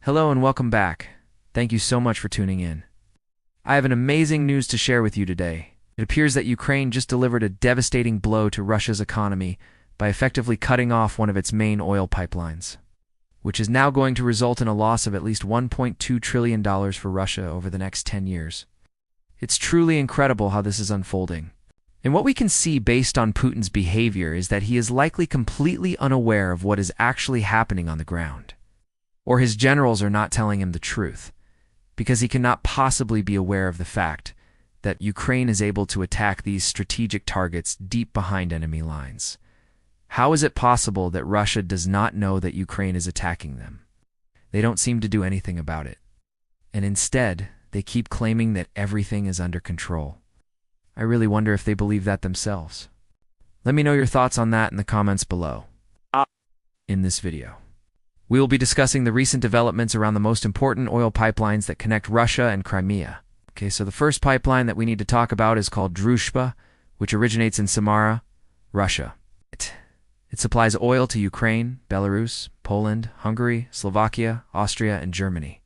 Hello and welcome back. Thank you so much for tuning in. I have an amazing news to share with you today. It appears that Ukraine just delivered a devastating blow to Russia's economy by effectively cutting off one of its main oil pipelines, which is now going to result in a loss of at least $1.2 trillion for Russia over the next 10 years. It's truly incredible how this is unfolding. And what we can see based on Putin's behavior is that he is likely completely unaware of what is actually happening on the ground. Or his generals are not telling him the truth, because he cannot possibly be aware of the fact that Ukraine is able to attack these strategic targets deep behind enemy lines. How is it possible that Russia does not know that Ukraine is attacking them? They don't seem to do anything about it. And instead, they keep claiming that everything is under control. I really wonder if they believe that themselves. Let me know your thoughts on that in the comments below. In this video, we will be discussing the recent developments around the most important oil pipelines that connect Russia and Crimea. Okay, so the first pipeline that we need to talk about is called Druzhba, which originates in Samara, Russia. It supplies oil to Ukraine, Belarus, Poland, Hungary, Slovakia, Austria, and Germany.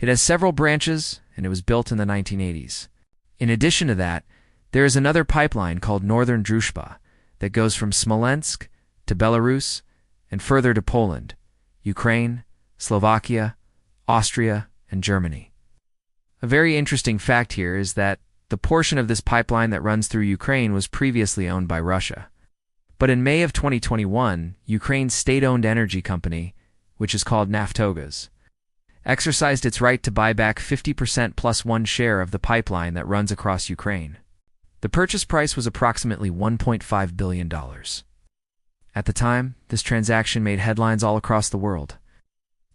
It has several branches, and it was built in the 1980s. In addition to that, there is another pipeline called Northern Druzhba that goes from Smolensk to Belarus and further to Poland, Ukraine, Slovakia, Austria, and Germany. A very interesting fact here is that the portion of this pipeline that runs through Ukraine was previously owned by Russia. But in May of 2021, Ukraine's state-owned energy company, which is called Naftogaz, exercised its right to buy back 50% plus one share of the pipeline that runs across Ukraine. The purchase price was approximately $1.5 billion. At the time, this transaction made headlines all across the world.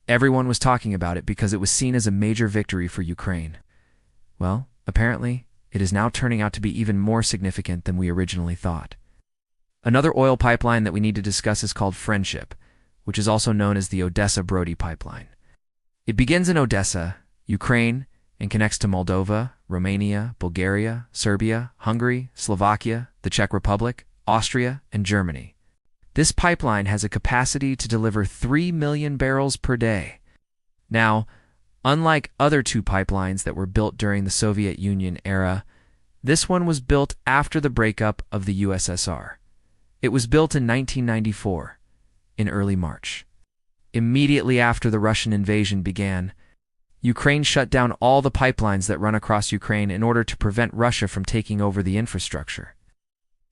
Everyone was talking about it because it was seen as a major victory for Ukraine. Well, apparently, it is now turning out to be even more significant than we originally thought. Another oil pipeline that we need to discuss is called Friendship, which is also known as the Odessa-Brody pipeline. It begins in Odessa, Ukraine, and connects to Moldova, Romania, Bulgaria, Serbia, Hungary, Slovakia, the Czech Republic, Austria, and Germany. This pipeline has a capacity to deliver 3 million barrels per day. Now, unlike other two pipelines that were built during the Soviet Union era, this one was built after the breakup of the USSR. It was built in 1994, in early March. Immediately after the Russian invasion began, Ukraine shut down all the pipelines that run across Ukraine in order to prevent Russia from taking over the infrastructure.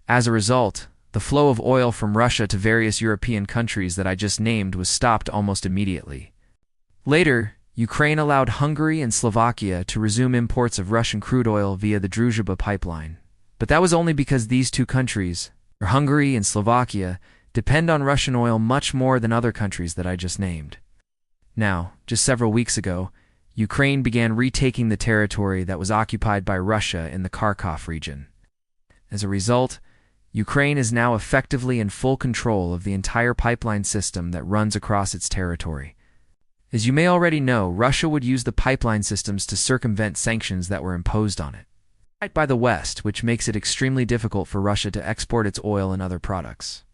As a result, the flow of oil from Russia to various European countries that I just named was stopped almost immediately. Later, Ukraine allowed Hungary and Slovakia to resume imports of Russian crude oil via the Druzhba pipeline. But that was only because these two countries, Hungary and Slovakia, depend on Russian oil much more than other countries that I just named. Now, just several weeks ago, Ukraine began retaking the territory that was occupied by Russia in the Kharkov region. As a result, Ukraine is now effectively in full control of the entire pipeline system that runs across its territory. As you may already know, Russia would use the pipeline systems to circumvent sanctions that were imposed on it by the West, which makes it extremely difficult for Russia to export its oil and other products,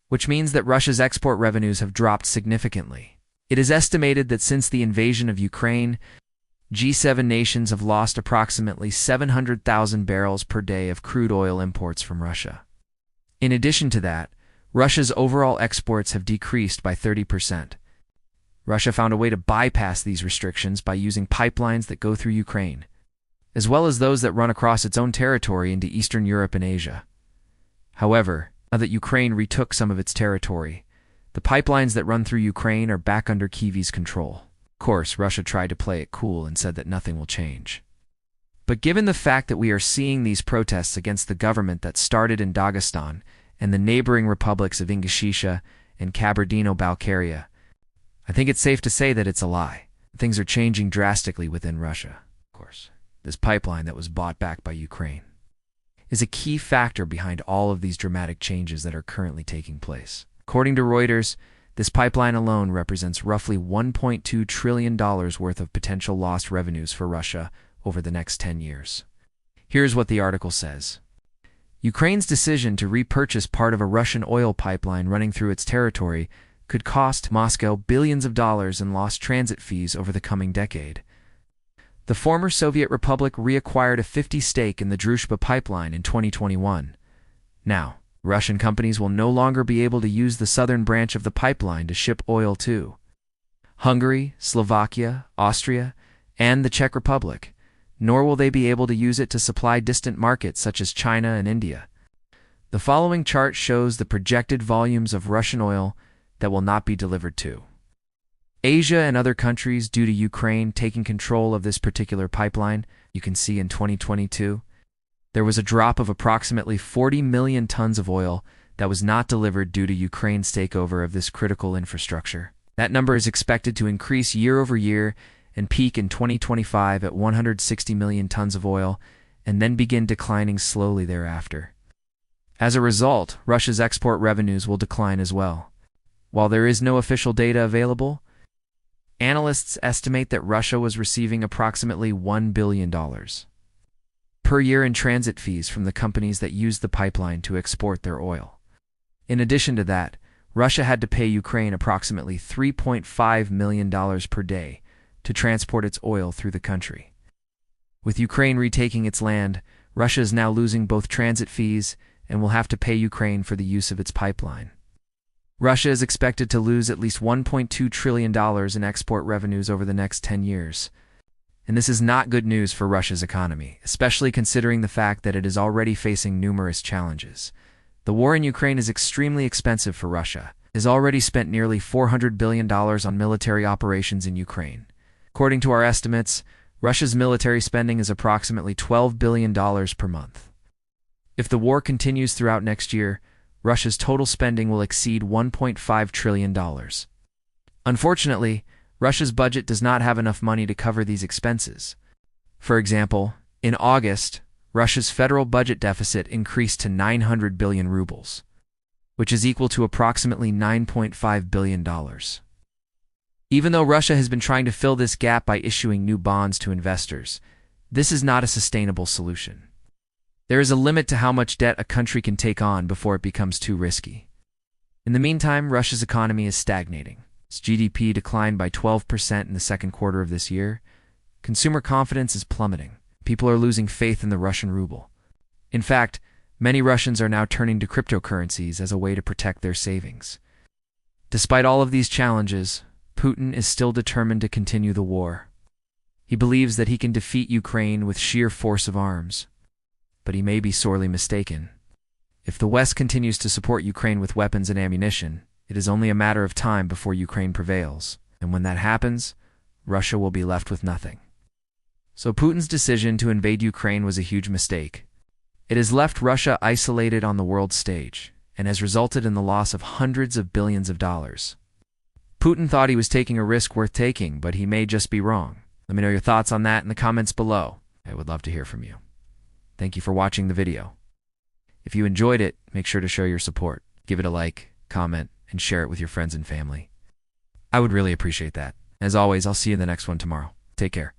which means that Russia's export revenues have dropped significantly. It is estimated that since the invasion of Ukraine, G7 nations have lost approximately 700,000 barrels per day of crude oil imports from Russia. In addition to that, Russia's overall exports have decreased by 30%. Russia found a way to bypass these restrictions by using pipelines that go through Ukraine, as well as those that run across its own territory into Eastern Europe and Asia. However, now that Ukraine retook some of its territory, the pipelines that run through Ukraine are back under Kyiv's control. Of course, Russia tried to play it cool and said that nothing will change. But given the fact that we are seeing these protests against the government that started in Dagestan and the neighboring republics of Ingushetia and Kabardino-Balkaria, I think it's safe to say that it's a lie. Things are changing drastically within Russia. Of course, this pipeline that was bought back by Ukraine is a key factor behind all of these dramatic changes that are currently taking place. According to Reuters, this pipeline alone represents roughly $1.2 trillion worth of potential lost revenues for Russia over the next 10 years. Here's what the article says. Ukraine's decision to repurchase part of a Russian oil pipeline running through its territory could cost Moscow billions of dollars in lost transit fees over the coming decade. The former Soviet Republic reacquired a 50% stake in the Druzhba pipeline in 2021. Now, Russian companies will no longer be able to use the southern branch of the pipeline to ship oil to Hungary, Slovakia, Austria, and the Czech Republic, nor will they be able to use it to supply distant markets such as China and India. The following chart shows the projected volumes of Russian oil that will not be delivered to Asia and other countries due to Ukraine taking control of this particular pipeline. You can see in 2022, there was a drop of approximately 40 million tons of oil that was not delivered due to Ukraine's takeover of this critical infrastructure. That number is expected to increase year over year and peak in 2025 at 160 million tons of oil, and then begin declining slowly thereafter. As a result, Russia's export revenues will decline as well. While there is no official data available, analysts estimate that Russia was receiving approximately $1 billion per year in transit fees from the companies that used the pipeline to export their oil. In addition to that, Russia had to pay Ukraine approximately $3.5 million per day to transport its oil through the country. With Ukraine retaking its land, Russia is now losing both transit fees and will have to pay Ukraine for the use of its pipeline. Russia is expected to lose at least $1.2 trillion in export revenues over the next 10 years. And this is not good news for Russia's economy, especially considering the fact that it is already facing numerous challenges. The war in Ukraine is extremely expensive for Russia. It has already spent nearly $400 billion on military operations in Ukraine. According to our estimates, Russia's military spending is approximately $12 billion per month. If the war continues throughout next year, Russia's total spending will exceed $1.5 trillion. Unfortunately, Russia's budget does not have enough money to cover these expenses. For example, in August, Russia's federal budget deficit increased to 900 billion rubles, which is equal to approximately $9.5 billion. Even though Russia has been trying to fill this gap by issuing new bonds to investors, this is not a sustainable solution. There is a limit to how much debt a country can take on before it becomes too risky. In the meantime, Russia's economy is stagnating. Its GDP declined by 12% in the second quarter of this year. Consumer confidence is plummeting. People are losing faith in the Russian ruble. In fact, many Russians are now turning to cryptocurrencies as a way to protect their savings. Despite all of these challenges, Putin is still determined to continue the war. He believes that he can defeat Ukraine with sheer force of arms, but he may be sorely mistaken. If the West continues to support Ukraine with weapons and ammunition, it is only a matter of time before Ukraine prevails, and when that happens, Russia will be left with nothing. So Putin's decision to invade Ukraine was a huge mistake. It has left Russia isolated on the world stage, and has resulted in the loss of hundreds of billions of dollars. Putin thought he was taking a risk worth taking, but he may just be wrong. Let me know your thoughts on that in the comments below. I would love to hear from you. Thank you for watching the video. If you enjoyed it, make sure to show your support. Give it a like, comment, and share it with your friends and family. I would really appreciate that. As always, I'll see you in the next one tomorrow. Take care.